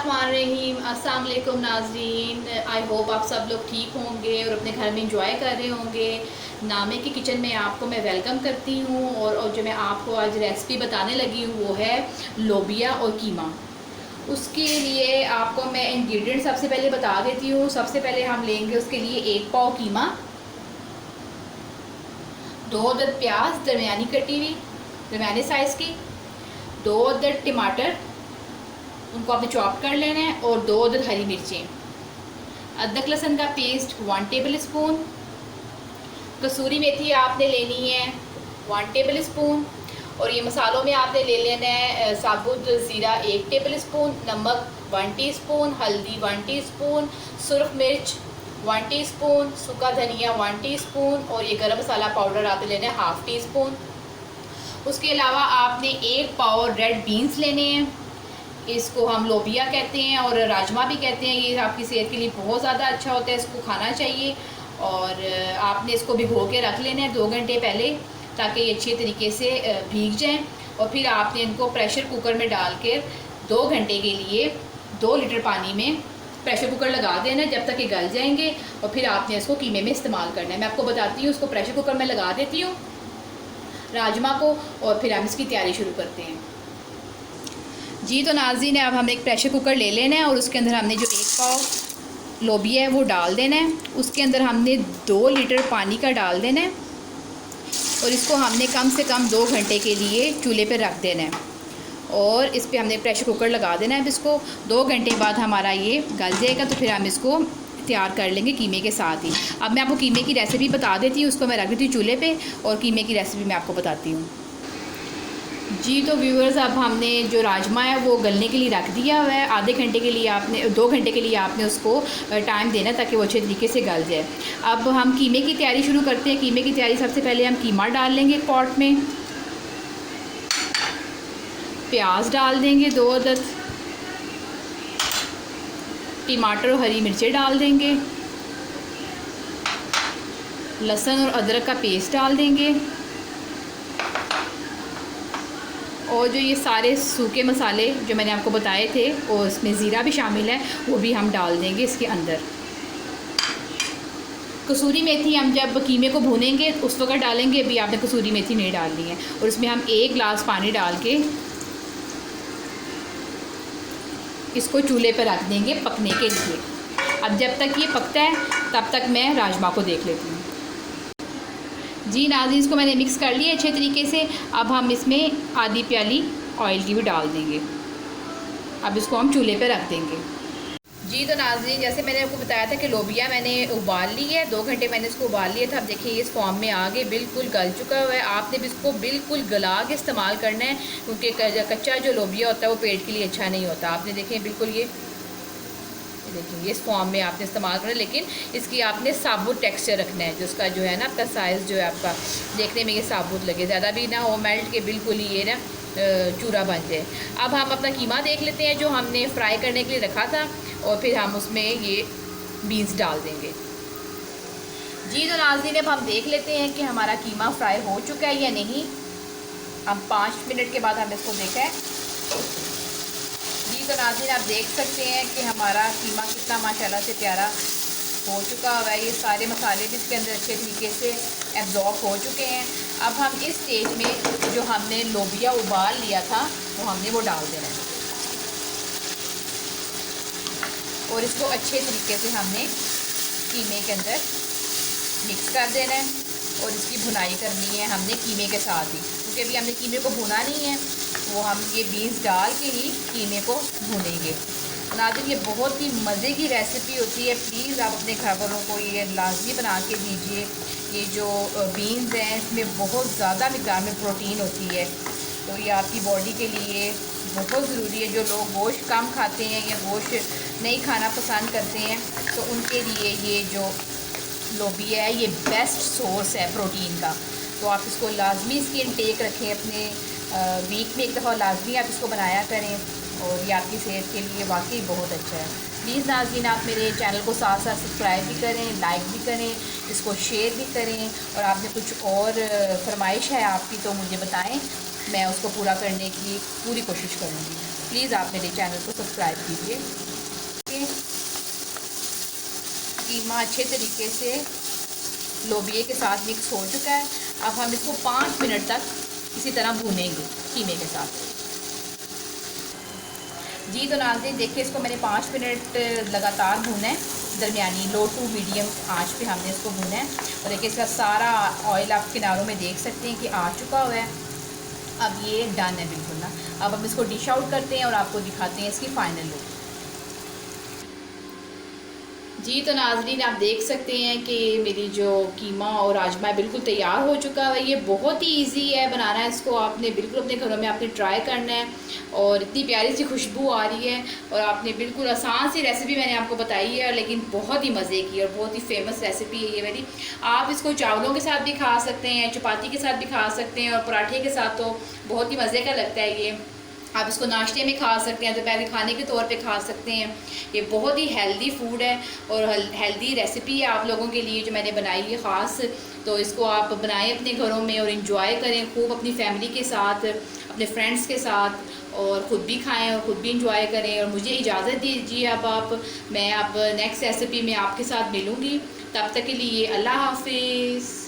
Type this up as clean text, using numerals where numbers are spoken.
बिस्मिल्लाहिर्रहमानिर्रहीम। अस्सलाम वालेकुम नाज़रीन, आई होप आप सब लोग ठीक होंगे और अपने घर में इंजॉय कर रहे होंगे। नामे की किचन में आपको मैं वेलकम करती हूँ और जो मैं आपको आज रेसिपी बताने लगी हूँ वो है लोबिया और कीमा। उसके लिए आपको मैं इंग्रेडिएंट सबसे पहले बता देती हूँ। सबसे पहले हम लेंगे उसके लिए 1 पाव कीमा, 2 अदद प्याज दरमियानी कटी हुई दरमियाने साइज़ की, 2 अदद टमाटर उनको आपने चॉप कर लेना है और 2 अदद हरी मिर्चें, अदरक लहसुन का पेस्ट 1 टेबल स्पून, कसूरी मेथी आपने लेनी है 1 टेबल स्पून और ये मसालों में आपने ले लेना है साबुत ज़ीरा 1 टेबल स्पून, नमक 1 टीस्पून, हल्दी 1 टीस्पून, सुरख मिर्च 1 टीस्पून, सूखा धनिया 1 टीस्पून और ये गरम मसाला पाउडर आपने लेना है ½ टीस्पून। उसके अलावा आपने 1 पाव रेड बीन्स लेने हैं, इसको हम लोबिया कहते हैं और राजमा भी कहते हैं। ये आपकी सेहत के लिए बहुत ज़्यादा अच्छा होता है, इसको खाना चाहिए। और आपने इसको भिगो के रख लेना है 2 घंटे पहले ताकि ये अच्छे तरीके से भीग जाएं। और फिर आपने इनको प्रेशर कुकर में डाल के 2 घंटे के लिए 2 लीटर पानी में प्रेशर कुकर लगा देना जब तक ये गल जाएंगे और फिर आपने इसको कीमे में इस्तेमाल करना है। मैं आपको बताती हूँ, उसको प्रेशर कुकर में लगा देती हूँ राजमा को और फिर हम इसकी तैयारी शुरू करते हैं। जी तो नाज़रीन, अब हमने एक प्रेशर कुकर ले लेना है और उसके अंदर हमने जो 1 पाव लोबिया है वो डाल देना है। उसके अंदर हमने 2 लीटर पानी का डाल देना है और इसको हमने कम से कम 2 घंटे के लिए चूल्हे पर रख देना है और इस पर हमने प्रेशर कुकर लगा देना है। अब इसको 2 घंटे बाद हमारा ये गल जाएगा तो फिर हम इसको तैयार कर लेंगे कीमे के साथ ही। अब मैं आपको कीमे की रेसिपी बता देती हूँ, उसको मैं रख देती हूँ चूल्हे पे और कीमे की रेसिपी मैं आपको बताती हूँ। जी तो व्यूअर्स, अब हमने जो राजमा है वो गलने के लिए रख दिया हुआ है। आधे घंटे के लिए आपने 2 घंटे के लिए आपने उसको टाइम देना ताकि वो अच्छे तरीके से गल जाए। अब हम कीमे की तैयारी शुरू करते हैं। कीमे की तैयारी सबसे पहले हम कीमा डाल लेंगे एक पॉट में, प्याज डाल देंगे 2 अदद, टमाटर और हरी मिर्चें डाल देंगे, लहसुन और अदरक का पेस्ट डाल देंगे और जो ये सारे सूखे मसाले जो मैंने आपको बताए थे और इसमें ज़ीरा भी शामिल है वो भी हम डाल देंगे इसके अंदर। कसूरी मेथी हम जब कीमे को भूनेंगे उस वक्त डालेंगे, अभी आपने कसूरी मेथी नहीं डालनी है। और इसमें हम 1 गिलास पानी डाल के इसको चूल्हे पर रख देंगे पकने के लिए। अब जब तक ये पकता है तब तक मैं राजमा को देख लेती हूँ। जी नाज़रीन, इसको मैंने मिक्स कर लिया अच्छे तरीके से। अब हम इसमें आधी प्याली ऑयल की भी डाल देंगे। अब इसको हम चूल्हे पे रख देंगे। जी तो नाज़रीन, जैसे मैंने आपको बताया था कि लोबिया मैंने उबाल ली है, 2 घंटे मैंने इसको उबाल लिया था। अब देखिए ये इस फॉर्म में आ गए, बिल्कुल गल चुका हुआ है। आपने भी इसको बिल्कुल गला के इस्तेमाल करना है क्योंकि कच्चा जो लोबिया होता है वो पेट के लिए अच्छा नहीं होता। आपने देखें बिल्कुल ये देखिए ये इस फॉर्म में आपने इस्तेमाल करना है, लेकिन इसकी आपने साबुत टेक्सचर रखना है। जिसका जो है ना आपका साइज़ जो है आपका देखने में ये साबुत लगे, ज़्यादा भी ना हो मेल्ट के, बिल्कुल ही ये ना चूरा बन जाए। अब हम अपना कीमा देख लेते हैं जो हमने फ्राई करने के लिए रखा था और फिर हम उसमें ये बीन्स डाल देंगे। जी तो नाज़रीन, अब हम देख लेते हैं कि हमारा कीमा फ्राई हो चुका है या नहीं। हम 5 मिनट के बाद हमने इसको देखा है। तो नाज़रीन, आप देख सकते हैं कि हमारा कीमा कितना माशाल्लाह से प्यारा हो चुका हुआ है। ये सारे मसाले भी इसके अंदर अच्छे तरीके से एब्जॉर्ब हो चुके हैं। अब हम इस स्टेज में जो हमने लोबिया उबाल लिया था वो हमने वो डाल देना है और इसको अच्छे तरीके से हमने कीमे के अंदर मिक्स कर देना है और इसकी भुनाई करनी है हमने कीमे के साथ ही, क्योंकि अभी हमने कीमे को भुना नहीं है, वो हम ये बीन्स डाल के ही कीमे को भूनेंगे। नाज़रीन, ये बहुत ही मज़े की रेसिपी होती है। प्लीज़ आप अपने घर वालों को ये लाजमी बना के दीजिए। ये जो बीन्स हैं इसमें बहुत ज़्यादा मिक़दार में प्रोटीन होती है, तो ये आपकी बॉडी के लिए बहुत ज़रूरी है। जो लोग गोश्त कम खाते हैं या गोश्त नहीं खाना पसंद करते हैं तो उनके लिए ये जो लोबिया है ये बेस्ट सोर्स है प्रोटीन का। तो आप इसको लाजमी इसकी इनटेक रखें, अपने वीक में 1 दफ़ा लाजमी आप इसको बनाया करें और ये आपकी सेहत के लिए वाकई बहुत अच्छा है। प्लीज़ नाज़रीन, आप मेरे चैनल को साथ साथ सब्सक्राइब भी करें, लाइक भी करें, इसको शेयर भी करें और आपने कुछ और फरमाइश है आपकी तो मुझे बताएं, मैं उसको पूरा करने की पूरी कोशिश करूँगी। प्लीज़ आप मेरे चैनल को सब्सक्राइब कीजिए। कीमा अच्छे तरीके से लोबिये के साथ मिक्स हो चुका है। अब हम इसको 5 मिनट तक इसी तरह भूनेंगे कीमे के साथ। जी तो नाज़रीन देखिए, इसको मैंने 5 मिनट लगातार भूना है, दरमियानी लो टू मीडियम आंच पे हमने इसको भूना है। और देखिए इसका सारा ऑयल आप किनारों में देख सकते हैं कि आ चुका हुआ है। अब ये डन है बिल्कुल ना। अब हम इसको डिश आउट करते हैं और आपको दिखाते हैं इसकी फ़ाइनल लुक। जी तो नाज़रीन आप देख सकते हैं कि मेरी जो कीमा और राजमा बिल्कुल तैयार हो चुका है। ये बहुत ही इजी है बनाना, इसको आपने बिल्कुल अपने घरों में आपने ट्राई करना है। और इतनी प्यारी सी खुशबू आ रही है और आपने बिल्कुल आसान सी रेसिपी मैंने आपको बताई है, लेकिन बहुत ही मज़े की और बहुत ही फेमस रेसिपी है ये मेरी। आप इसको चावलों के साथ भी खा सकते हैं, चपाती के साथ भी खा सकते हैं और पराठे के साथ तो बहुत ही मज़े का लगता है ये। आप इसको नाश्ते में खा सकते हैं, दोपहर के खाने के तौर पे खा सकते हैं। ये बहुत ही हेल्दी फूड है और हेल्दी रेसिपी है आप लोगों के लिए जो मैंने बनाई है ख़ास। तो इसको आप बनाएं अपने घरों में और इन्जॉय करें खूब अपनी फैमिली के साथ, अपने फ्रेंड्स के साथ, और ख़ुद भी खाएं और ख़ुद भी इंजॉय करें। और मुझे इजाज़त दीजिए अब मैं नेक्स्ट रेसिपी में आपके साथ मिलूँगी। तब तक के लिए अल्लाह हाफिज़।